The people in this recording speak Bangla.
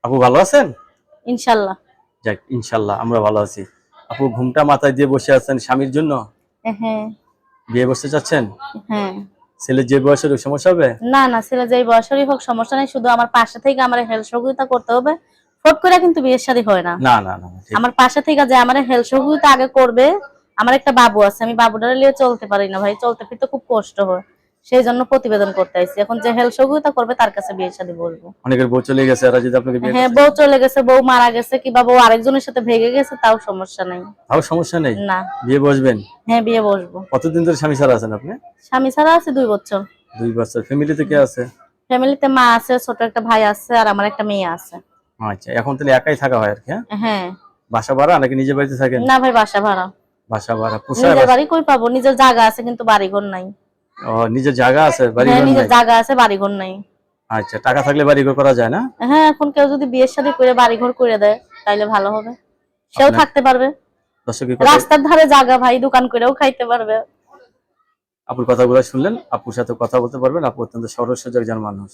আপু ভালো আছেন? ইনশাল্লাহ। যাক ইনশাআল্লাহ আমরা ভালো আছি। আপু ঘুমটা মাথায় দিয়ে বসে আছেন স্বামীর জন্য? হ্যাঁ। বিয়ে বসতে চাচ্ছেন? হ্যাঁ। ছেলের যে বয়সের ওই সমস্যা হবে? না না, ছেলে যেই বয়সেরই হোক সমস্যা নেই, শুধু আমার পাশে থেকে আমার হেল্প সহযোগিতা করতে হবে। ফট করে কিন্তু বিয়ের শাদী হয় না। না না না না, ঠিক। আমার পাশে থেকে যে আমার হেল্প সহযোগিতা আগে করবে। আমার একটা বাবু আছে, আমি বাবুটারে নিয়ে চলতে পারি না ভাই, চলতে ফিরতে খুব কষ্ট হয়। সেই জন্য প্রতিবেদন করতে আইছি, এখন যে হেল্প সহযোগিতা করবে তার কাছে বিয়ের শাদী বলবো। অনেকের বউ চলে গেছে, এরা যদি আপনাকে বিয়ে হ্যাঁ, করতে বউ চায়? চলে গেছে, বউ মারা গেছে, কিংবা বউ আরেকজনের সাথে ভেগে গেছে, তাও সমস্যা নেই। তাও সমস্যা নেই? না। বিয়ে বসবেন? হ্যাঁ, বিয়ে বসবো। কতদিন ধরে স্বামী ছাড়া আছেন আপনি? স্বামী ছাড়া আছে 2 বছর। 2 বছর। ফ্যামিলিতে কে আছে? ফ্যামিলিতে মা আছে, ছোট একটা ভাই আছে, আর আমার একটা মেয়ে আছে। আচ্ছা, এখন তাহলে একাই থাকা হয় আর কি? হ্যাঁ। হ্যাঁ। বাসা ভাড়া নাকি নিজের বাড়িতে থাকেন? না ভাই, বাসা ভাড়া। বাসা ভাড়া পোষায়? নিজের বাড়ি কই পাবো, নিজের জায়গা আছে কিন্তু বাড়িঘর নাই। ও, নিজের জায়গা আছে, বাড়ি হ্যাঁ, ঘর নিজের নাই? জায়গা আছে, বাড়িঘর নাই। আচ্ছা, টাকা থাকলে বাড়ি ঘর করা যায় না? হ্যাঁ, এখন কেউ যদি বিয়ের শাদী করে বাড়িঘর করে দেয় তাইলে ভালো হবে। সেও আপনার থাকতে পারবে। দর্শকের কথা, রাস্তার ধারে জায়গা ভাই, দোকান করেও খাইতে পারবে। আপুর কথাগুলো শুনলেন, আপুর সাথে কথা বলতে পারবেন। আপু অত্যন্ত সরল সোজা একজন মানুষ।